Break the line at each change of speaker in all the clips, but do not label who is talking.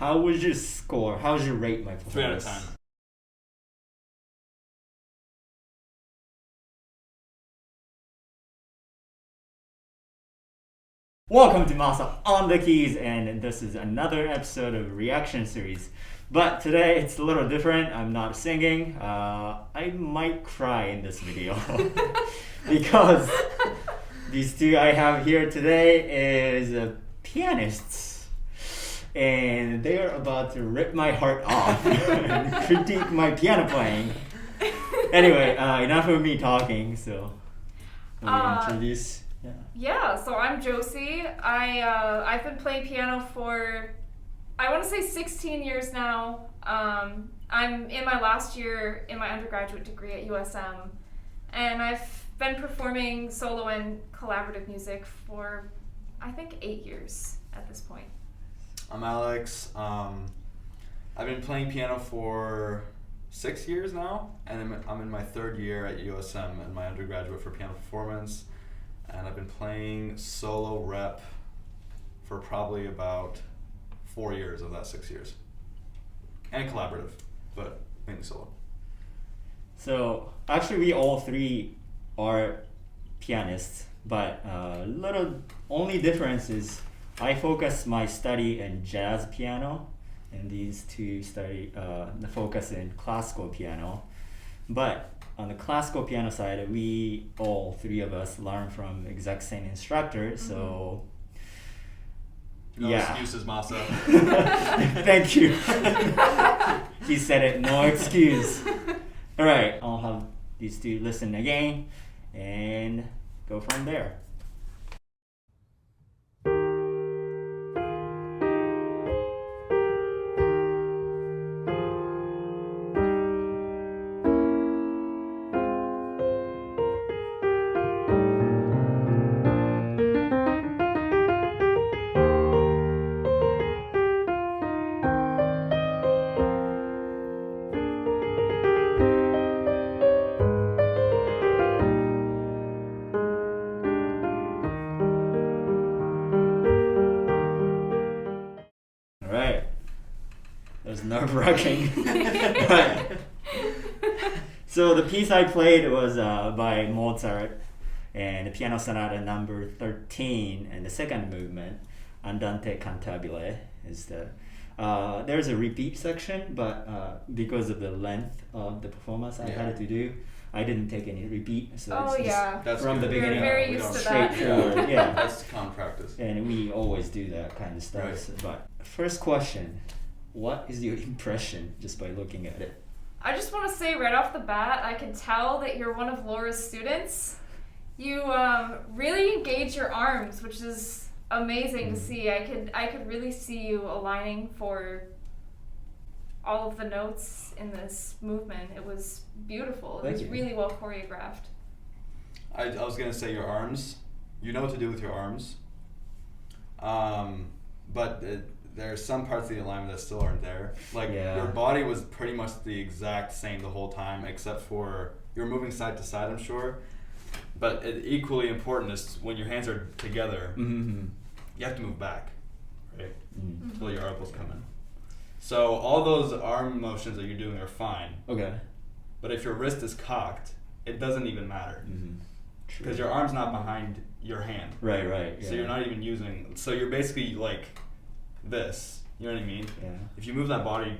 how would you score? How would you rate my
3 out of
performance?
10.
Welcome to Masa on the keys, and this is another episode of reaction series. But today it's a little different. I'm not singing. I might cry in this video because these two I have here today is pianists, and they are about to rip my heart off and critique my piano playing. Anyway, enough of me talking. So let me introduce.
Yeah, so I'm Josie. I've been playing piano for, I want to say 16 years now. I'm in my last year in my undergraduate degree at USM, and I've been performing solo and collaborative music for, I think, 8 years at this point.
I'm Alex. I've been playing piano for 6 years now, and I'm in my 3rd year at USM in my undergraduate for piano performance. And I've been playing solo rep for probably about 4 years of that 6 years. And collaborative, but mainly solo.
So actually we all three are pianists, but little only difference is I focus my study in jazz piano, and these two study the focus in classical piano. But on the classical piano side, we all three of us learn from exact same instructor. So
No
yeah.
excuses, Masa.
Thank you. He said it, no excuse. All right, I'll have these two listen again and go from there. Nerve-wracking. But, so the piece I played was by Mozart and the Piano Sonata No. 13, and the second movement, Andante cantabile, is the there's a repeat section, but because of the length of the performance I had to do, I didn't take any repeat. So it's
That's
from the beginning.
We're very used to that.
Straightforward. Yeah.
That's common practice.
And we always do that kind of stuff.
Right.
So, but first question. What is your impression just by looking at it?
I just want to say right off the bat, I can tell that you're one of Laura's students. You really engage your arms, which is amazing to see. I could really see you aligning for all of the notes in this movement. It was beautiful. It was really well choreographed.
I was going to say your arms. You know what to do with your arms. But there are some parts of the alignment that still aren't there. Like your body was pretty much the exact same the whole time, except for you're moving side to side, I'm sure. But equally important is when your hands are together, you have to move back, right? Until your elbows come in. So all those arm motions that you're doing are fine.
Okay.
But if your wrist is cocked, it doesn't even matter. Because your arm's not behind your hand.
Right. Yeah.
So you're not even using, so you're basically like this, you know what I mean?
Yeah.
If you move that body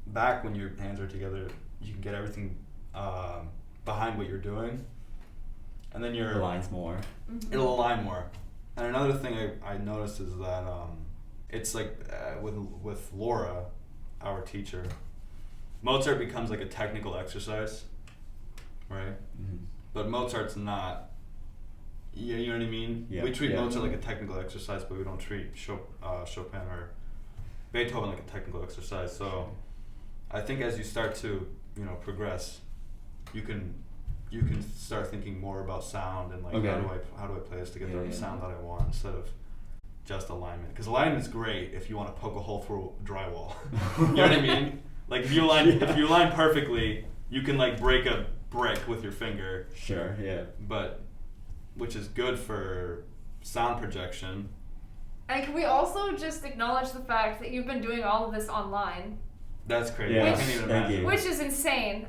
back when your hands are together, you can get everything behind what you're doing, and then your
aligns more.
It'll align more. And another thing I noticed is that it's like with Laura, our teacher, Mozart becomes like a technical exercise, right? But Mozart's not. You know what I mean?
Yeah.
We treat Mozart like a technical exercise, but we don't treat Chopin or Beethoven like a technical exercise. So I think as you start to progress, you can start thinking more about sound and like how do I play this to get the sound that I want instead of just alignment. Because alignment is great if you want to poke a hole through drywall. You know what I mean? Like if you align perfectly, you can like break a brick with your finger.
Sure. Yeah.
But which is good for sound projection,
And can we also just acknowledge the fact that you've been doing all of this online,
That's crazy.
Yeah,
I can't even
thank
imagine.
you.
which is insane.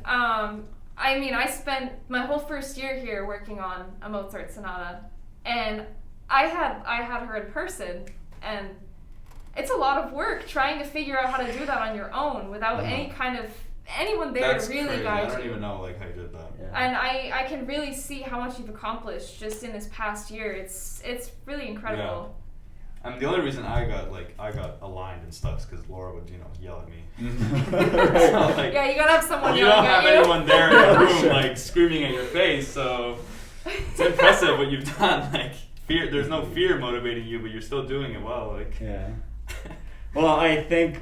I mean, I spent my whole first year here working on a Mozart sonata, and I had her in person, and it's a lot of work trying to figure out how to do that on your own without any kind of anyone there
That's
to really
crazy.
guide
I don't
you.
even know like how you did that.
Yeah.
And I can really see how much you've accomplished just in this past year. It's really incredible.
I mean, the only reason I got aligned and stuff is because Laura would yell at me.
Right.
So, like,
Yeah, you gotta have someone
you don't
yelling
have
at you.
anyone there in the room
Sure.
like screaming at your face, so it's impressive what you've done. Like fear, there's no fear motivating you, but you're still doing it well. Like
Yeah. Well, I think,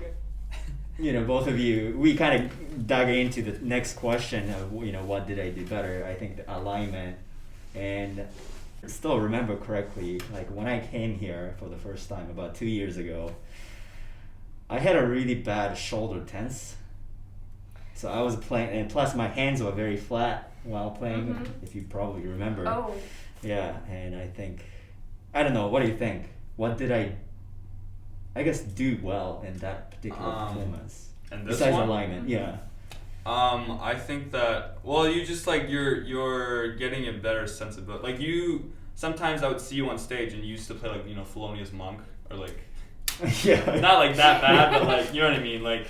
both of you, we kind of dug into the next question of, what did I do better? I think the alignment, and I still remember correctly, like when I came here for the first time about 2 years ago, I had a really bad shoulder tense. So I was playing, and plus my hands were very flat while playing,
Mhm.
if you probably remember.
Oh,
Yeah, and I don't know, what do you think? What did I guess, do well in that particular performance?
and this
Besides
one,
alignment, yeah.
I think that you just you're getting a better sensibility. Like sometimes I would see you on stage and you used to play Thelonious Monk or like
Yeah.
not like that bad, but like you know what I mean, like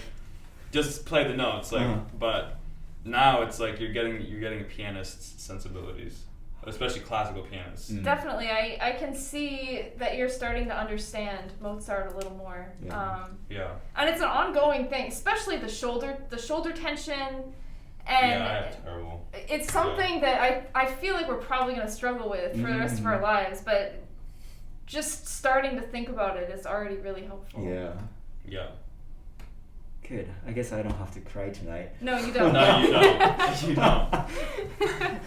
just play the notes, like.
Uh-huh.
But now it's like you're getting a pianist's sensibilities, especially classical pianists.
Mm.
definitely. I can see that you're starting to understand Mozart a little more.
Yeah.
Yeah.
And it's an ongoing thing, especially the shoulder tension. And
Yeah, I have terrible.
it's something that I feel like we're probably going to struggle with for the rest of our lives, but just starting to think about it is already really helpful.
Yeah.
Yeah.
Good. I guess I don't have to cry tonight.
No, you don't.
No, you don't. You don't.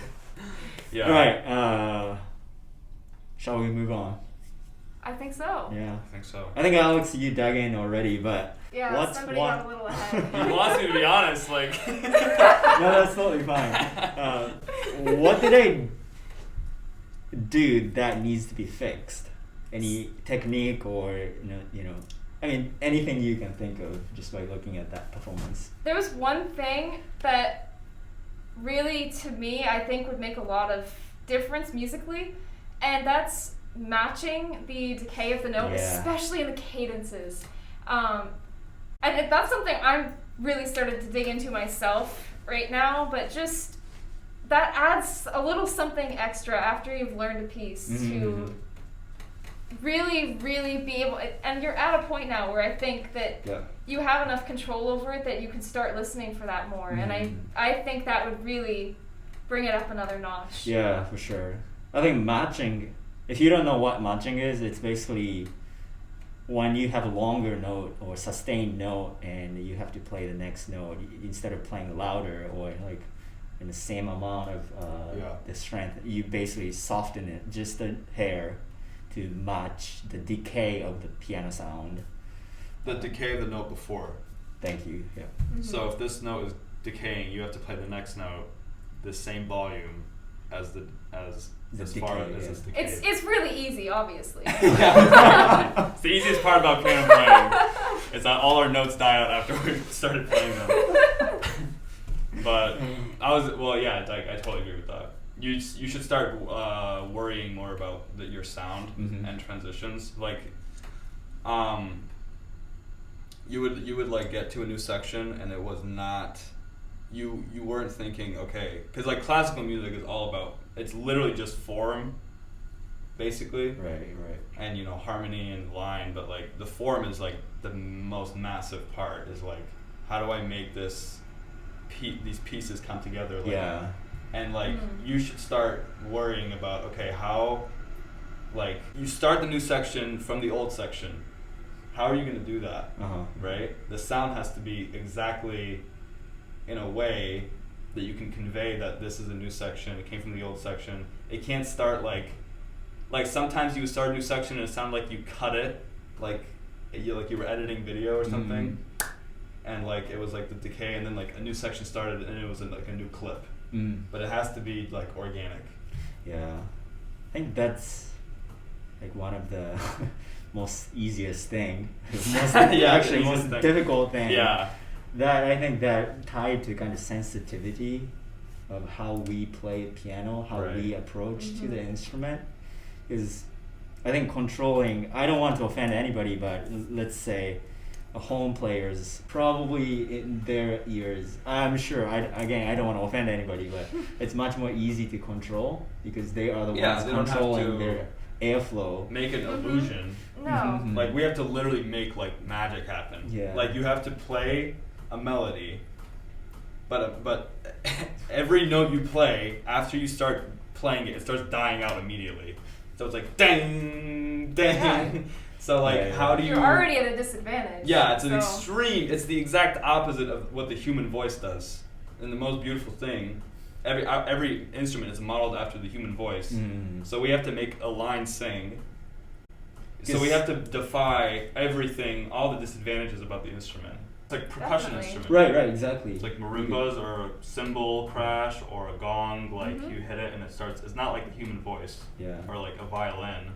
Yeah.
All right. Shall we move on?
I think so.
Yeah.
I think so.
I think Alex, you dug in already, but
Yeah,
what's
somebody
one?
got a little ahead.
He wants me to be honest, like.
No, that's totally fine. What did I do that needs to be fixed? Any technique or I mean anything you can think of just by looking at that performance.
There was one thing that really, to me, I think would make a lot of difference musically, and that's matching the decay of the note,
Yeah.
especially in the cadences. And that's something I'm really started to dig into myself right now, but just that adds a little something extra after you've learned a piece to really, really be able, and you're at a point now where I think that
Yeah.
you have enough control over it that you can start listening for that more, and I think that would really bring it up another notch.
Yeah, for sure. I think matching, if you don't know what matching is, it's basically when you have a longer note or sustained note and you have to play the next note instead of playing louder or like in the same amount of the strength, you basically soften it just a hair to match the decay of the piano sound.
The decay of the note before.
Thank you. Yeah.
So if this note is decaying, you have to play the next note the same volume as
The
as
decay,
far as
yeah.
it's decayed.
It's really easy, obviously.
Yeah, it's the easiest part about piano playing. It's that all our notes die out after we started playing them. But I totally agree with that. You should start worrying more about your sound and transitions. Like, you would like get to a new section and it was not. You weren't thinking, okay, because like classical music is all about, it's literally just form, basically,
Right.
and harmony and line, but like the form is like the most massive part. Is like, how do I make these pieces come together? Like,
Yeah.
and like you should start worrying about, okay, how, like you start the new section from the old section. How are you going to do that? Right? The sound has to be exactly in a way that you can convey that this is a new section, it came from the old section. It can't start like sometimes you would start a new section and it sounded like you cut it, like you were editing video or something, and like it was like the decay, and then like a new section started and it was like a new clip. But it has to be like organic.
Yeah. I think that's like one of the most easiest thing, most
Yeah,
actually
easiest
most
thing.
difficult thing.
Yeah.
That I think that tied to kind of sensitivity of how we play piano, how
Right.
we approach to
Mhm.
the instrument is, I think, controlling. I don't want to offend anybody, but let's say a home players probably in their ears. I'm sure. I don't want to offend anybody, but it's much more easy to control because they are the
Yeah,
ones
they don't have
controlling
to
their airflow.
Make an
Mhm.
illusion.
No.
Mhm.
Like we have to literally make like magic happen.
Yeah.
Like you have to play a melody, but every note you play after you start playing it, it starts dying out immediately. So it's like ding, ding.
Yeah.
So like,
Yeah,
how do you?
You're already at a disadvantage.
Yeah, it's an
so-
extreme. It's the exact opposite of what the human voice does. And the most beautiful thing, every instrument is modeled after the human voice.
Mm.
So we have to make a line sing. So
Yes.
we have to defy everything, all the disadvantages about the instrument. It's like percussion
Definitely.
instrument.
Right, exactly.
It's like marimbas or a cymbal crash or a gong, like
Mhm.
you hit it and it starts. It's not like the human voice
Yeah.
or like a violin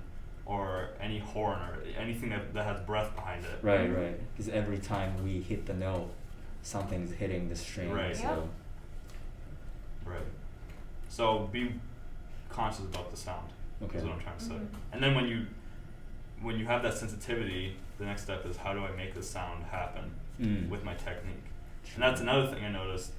or any horn or anything that has breath behind it.
Right. Because every time we hit the note, something's hitting the string.
Right.
So
Right. So be conscious about the sound.
Okay.
Is what I'm trying to say.
Mhm.
And then when you have that sensitivity, the next step is how do I make this sound happen
Mm.
with my technique? And that's another thing I noticed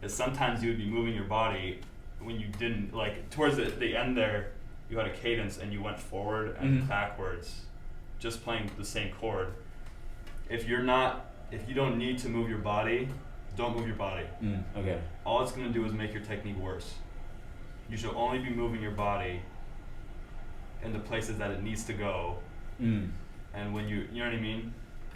is sometimes you would be moving your body when you didn't, like towards the end there, you had a cadence and you went forward and
Mhm.
backwards, just playing the same chord. If you don't need to move your body, don't move your body.
Okay.
All it's going to do is make your technique worse. You should only be moving your body in the places that it needs to go. And when you know what I mean?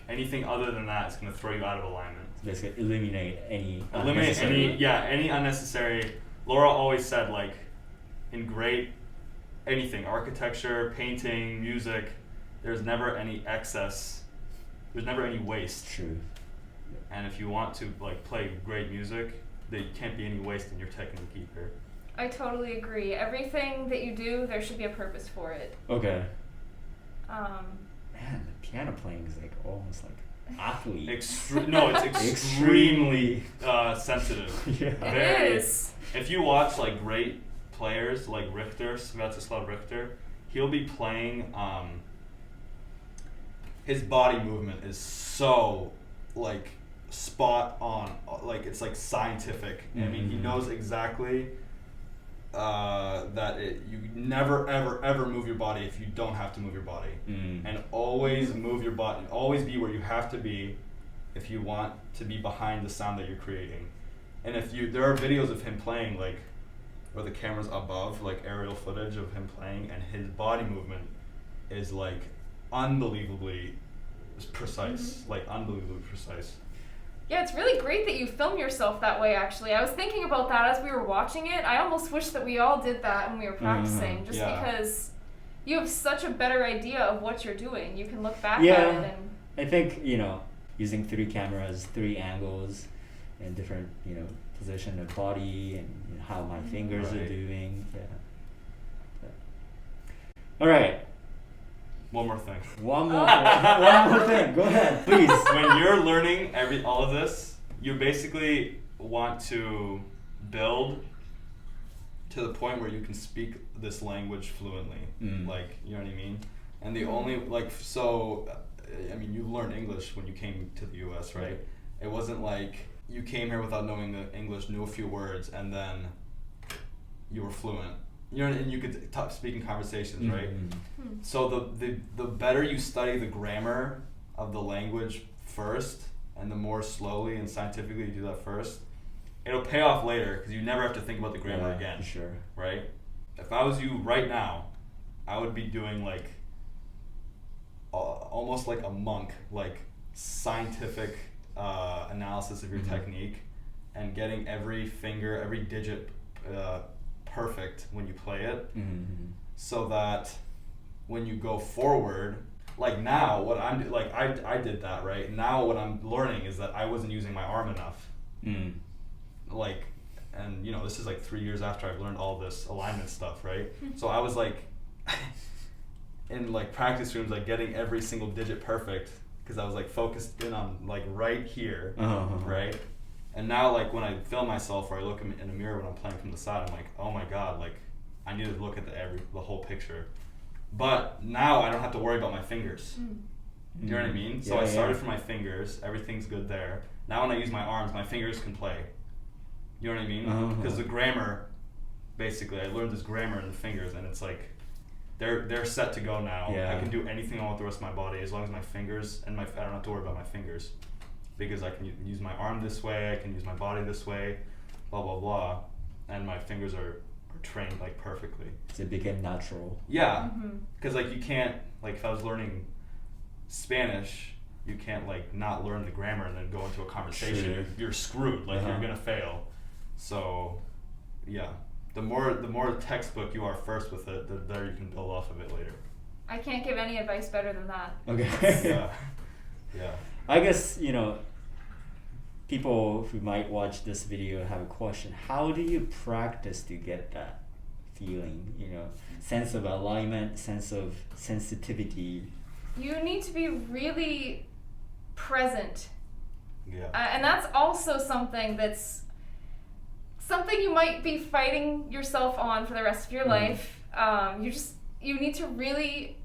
Anything other than that is going to throw you out of alignment.
Basically, eliminate any
Eliminate
unnecessary-
any unnecessary. Laura always said, like, in great anything, architecture, painting, music, there's never any excess. There's never any waste.
True.
And if you want to like play great music, there can't be any waste in your technique either.
I totally agree. Everything that you do, there should be a purpose for it.
Okay.
Um,
Man, the piano playing is like almost like athlete.
No, it's extremely sensitive.
Yeah.
it
Very.
is.
If you watch like great players like Richter, Sviatoslav Richter, he'll be playing. His body movement is so like spot on, like it's like scientific. I mean, he
Mhm.
knows exactly that you never ever move your body if you don't have to move your body, and always move your body. Always be where you have to be if you want to be behind the sound that you're creating. And there are videos of him playing like where the camera's above, like aerial footage of him playing, and his body movement is like unbelievably precise, like unbelievably precise.
Yeah, it's really great that you film yourself that way, actually. I was thinking about that as we were watching it. I almost wish that we all did that when we were practicing, just
Yeah.
because you have such a better idea of what you're doing. You can look back
Yeah.
at it and...
I think, using 3 cameras, 3 angles, and different, position of body and how my fingers are
Right.
doing. Yeah. All right.
One more thing.
One more thing. Go ahead, please.
When you're learning all of this, you basically want to build to the point where you can speak this language fluently. Like, you know what I mean? And the only, you learned English when you came to the US, right? It wasn't like you came here without knowing the English, knew a few words, and then you were fluent. And you could speak in conversations, right? So the better you study the grammar of the language first, and the more slowly and scientifically you do that first, it'll pay off later because you never have to think about the grammar again.
For sure.
Right? If I was you right now, I would be doing like almost like a monk, like scientific analysis of your technique, and getting every finger, every digit perfect when you play it, so that when you go forward, like now what I'm like I did that, right? Now what I'm learning is that I wasn't using my arm enough. Like, and this is like 3 years after I've learned all this alignment stuff, right? So I was like in like practice rooms, like getting every single digit perfect because I was like focused in on like right here, right? And now like when I film myself or I look in a mirror when I'm playing from the side, I'm like, oh my god, like I need to look at the whole picture. But now I don't have to worry about my fingers. You know what I mean? So I started from my fingers, everything's good there. Now when I use my arms, my fingers can play. You know what I mean? Because the grammar, basically, I learned this grammar in the fingers, and it's like, they're set to go now. I can do anything I want with the rest of my body as long as my fingers, and I don't have to worry about my fingers. Because I can use my arm this way, I can use my body this way, blah, blah, blah. And my fingers are trained like perfectly.
So it became natural.
Yeah, because like you can't, like if I was learning Spanish, you can't like not learn the grammar and then go into a conversation.
Sure.
You're screwed. Like you're gonna fail. So, yeah, the more textbook you are first with it, the better you can build off of it later.
I can't give any advice better than that.
Okay.
Yeah.
I guess, people who might watch this video have a question. How do you practice to get that feeling, sense of alignment, sense of sensitivity?
You need to be really present.
Yeah.
And that's also something you might be fighting yourself on for the rest of your life. You need to really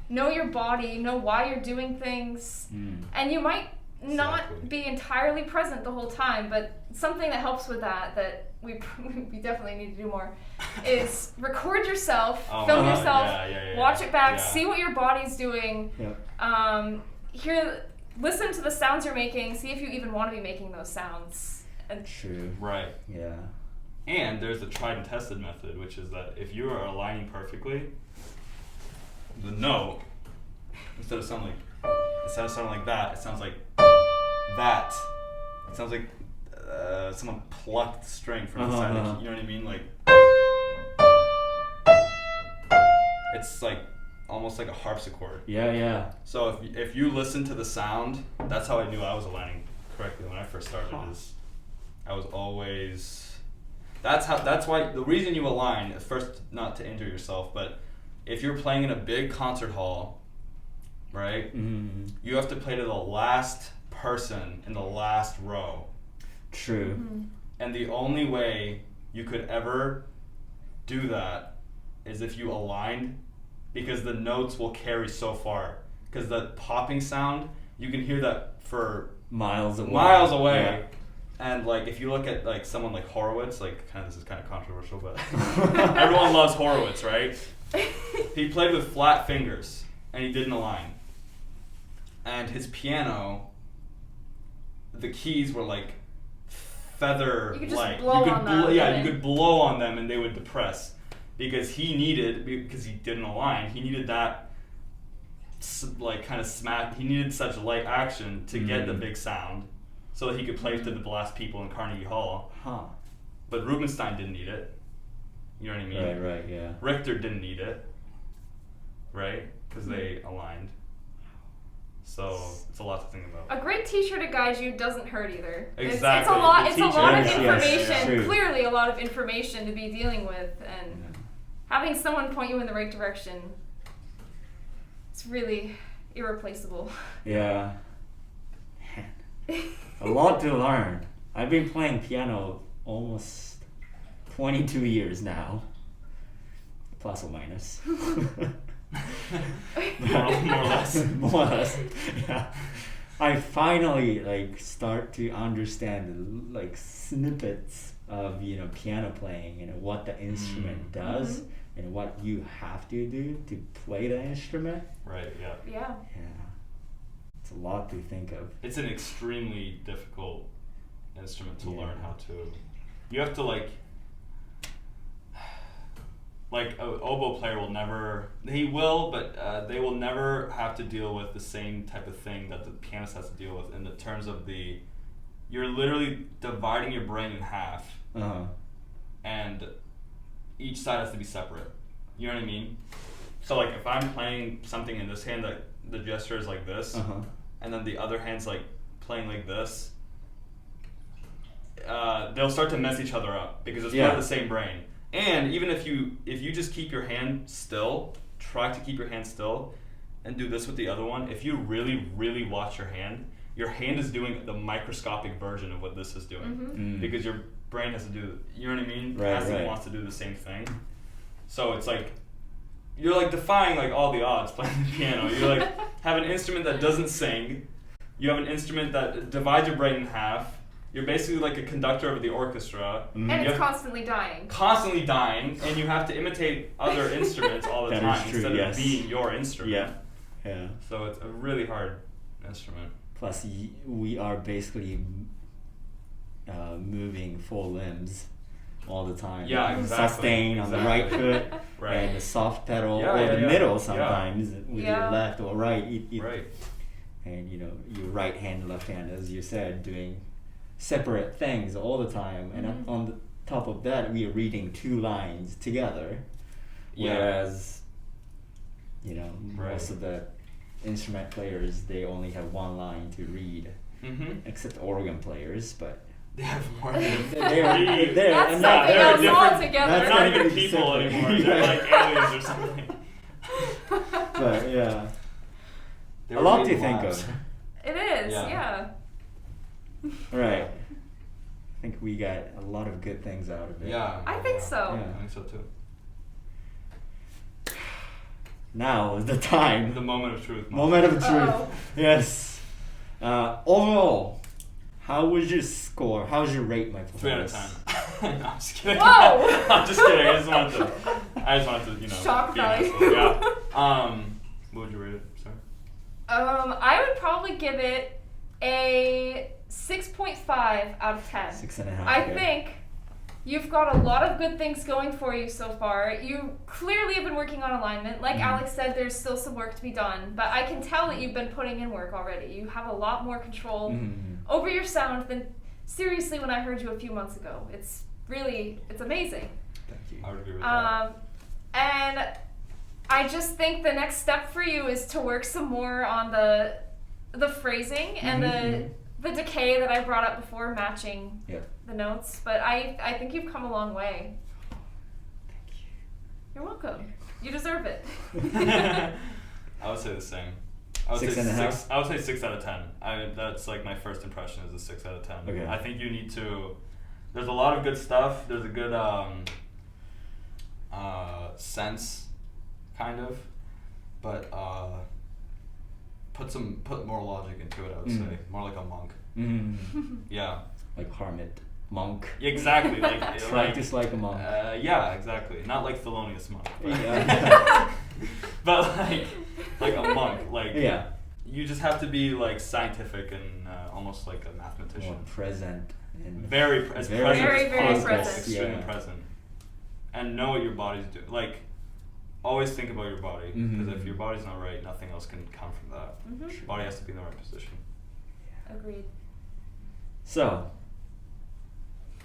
know your body, know why you're doing things, and you might not be entirely present the whole time, but something that helps with that we definitely need to do more is record yourself, film yourself, watch it back, see what your body's doing, listen to the sounds you're making, see if you even want to be making those sounds. And
True.
Right.
Yeah.
And there's the tried and tested method, which is that if you are aligning perfectly, the note, instead of sounding like that, it sounds like that. It sounds like someone plucked string from the side. You know what I mean? Like it's like almost like a harpsichord.
Yeah.
So if you listen to the sound, that's how I knew I was aligning correctly when I first started. Is I was always. That's why the reason you align is first not to injure yourself, but if you're playing in a big concert hall, right? Mm-hmm. You have to play to the last person in the last row.
True.
Mm-hmm.
And the only way you could ever do that is if you aligned, because the notes will carry so far. Because the popping sound, you can hear that for
miles away.
Yeah. And like if you look at like someone like Horowitz, like this is kind of controversial, but everyone loves Horowitz, right? He played with flat fingers and he didn't align. And his piano, the keys were like feather.
You could just
like
blow on them.
You could blow on them and they would depress, because he didn't align. He needed that like kind of smack. He needed such light action to get the big sound, so that he could play to the last people in Carnegie Hall. But Rubinstein didn't need it. You know what I mean?
Right, yeah.
Richter didn't need it, right? Because they aligned. So it's a lot to think about.
A great teacher to guide you doesn't hurt either.
Exactly.
It's a lot of information.
Yes,
clearly, a lot of information to be dealing with, and having someone point you in the right direction. It's really irreplaceable.
Yeah. A lot to learn. I've been playing piano almost 22 years now, plus or minus.
more or less.
More or less. Yeah. I finally start to understand snippets of piano playing and what the instrument does and what you have to do to play the instrument.
Right. Yeah.
Yeah.
It's a lot to think of.
It's an extremely difficult instrument to learn how to. You have to like an oboe player will never. He will, but they will never have to deal with the same type of thing that the pianist has to deal with in the terms of the. You're literally dividing your brain in half, and each side has to be separate. You know what I mean? So if I'm playing something in this hand, that the gesture is like this, and then the other hand's playing like this, they'll start to mess each other up because it's part of the same brain. And even if you just keep your hand still, try to keep your hand still and do this with the other one. If you really, really watch your hand is doing the microscopic version of what this is doing. Because your brain has to do, you know what I mean?
Right.
Wants to do the same thing. So it's like, you're like defying like all the odds playing the piano. You like have an instrument that doesn't sing. You have an instrument that divides your brain in half. You're basically like a conductor of the orchestra.
And it's constantly dying.
Constantly dying, and you have to imitate other instruments all the
That
time
is true,
instead
yes.
of being your instrument.
Yeah.
So it's a really hard instrument.
Plus, we are basically moving four limbs all the time.
Yeah, exactly.
Sustain on the right foot,
Right.
and the soft pedal,
Yeah,
or
yeah,
the
yeah.
middle
Yeah.
sometimes with your left or right.
Right.
And your right hand, left hand, as you said, doing separate things all the time. And on the top of that, we are reading two lines together.
Yeah.
Whereas,
Right.
most of the instrument players, they only have one line to read, except organ players, but
They have more than
they're
That's
and
something
they're
else
different.
altogether.
They're
That's
not
something
even people
separate.
anymore. They're like aliens or something.
But yeah,
They
a
were
lot
made
to think
labs.
of.
It is,
Yeah.
yeah.
Right. I think we got a lot of good things out of it.
Yeah.
I think so.
Yeah.
I think so too.
Now is the time.
The moment of truth.
Moment of truth.
Uh-oh.
Yes. Overall, how would you score? How would you rate my
3 out of
performance?
10. No, I'm just kidding.
Whoa!
I'm just kidding. I just wanted to,
Shock
be
value.
an asshole. Yeah. What would you rate it? Sorry.
I would probably give it a 6.5 out of 10.
6.5.
I
okay.
think you've got a lot of good things going for you so far. You clearly have been working on alignment. Like Alex said, there's still some work to be done, but I can tell that you've been putting in work already. You have a lot more control over your sound than seriously when I heard you a few months ago. It's amazing.
Thank you.
I would agree with that.
And I just think the next step for you is to work some more on the phrasing and the decay that I brought up before, matching the notes. But I think you've come a long way.
Thank you.
You're welcome. You deserve it.
I would say the same. I would
6.5?
I would say 6 out of 10. That's like my first impression is a 6 out of 10.
Okay.
I think you need to. There's a lot of good stuff. There's a good sense, kind of, but put more logic into it. I would say more like a monk. Yeah.
Like hermit, monk.
Exactly. Like
Practice like a monk.
Yeah, exactly. Not like Thelonious Monk. But,
Yeah.
but like a monk. Like
Yeah.
you just have to be like scientific and almost like a mathematician.
More present. And
Very
very,
present.
very
as
present.
possible, extremely
Yeah.
present, and know what your body's doing. Like, always think about your body, because if your body's not right, nothing else can come from that. Your body has to be in the right position.
Agreed.
So,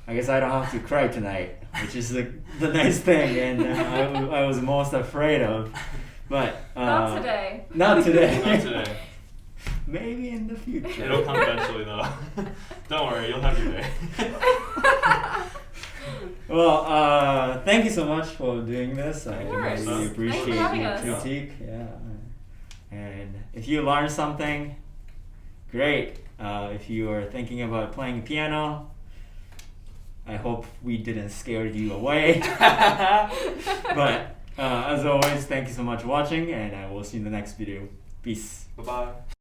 I guess I don't have to cry tonight, which is the nice thing, and I was most afraid of. But
Not today.
Not today.
Not today.
Maybe in the future.
It'll come eventually, though. Don't worry, you'll have your day.
Well, thank you so much for doing this. I
course.
really
Thanks for
appreciate
having
your
us.
critique. Yeah. And if you learned something, great. If you are thinking about playing piano, I hope we didn't scare you away. But as always, thank you so much for watching, and I will see you in the next video. Peace.
Bye-bye.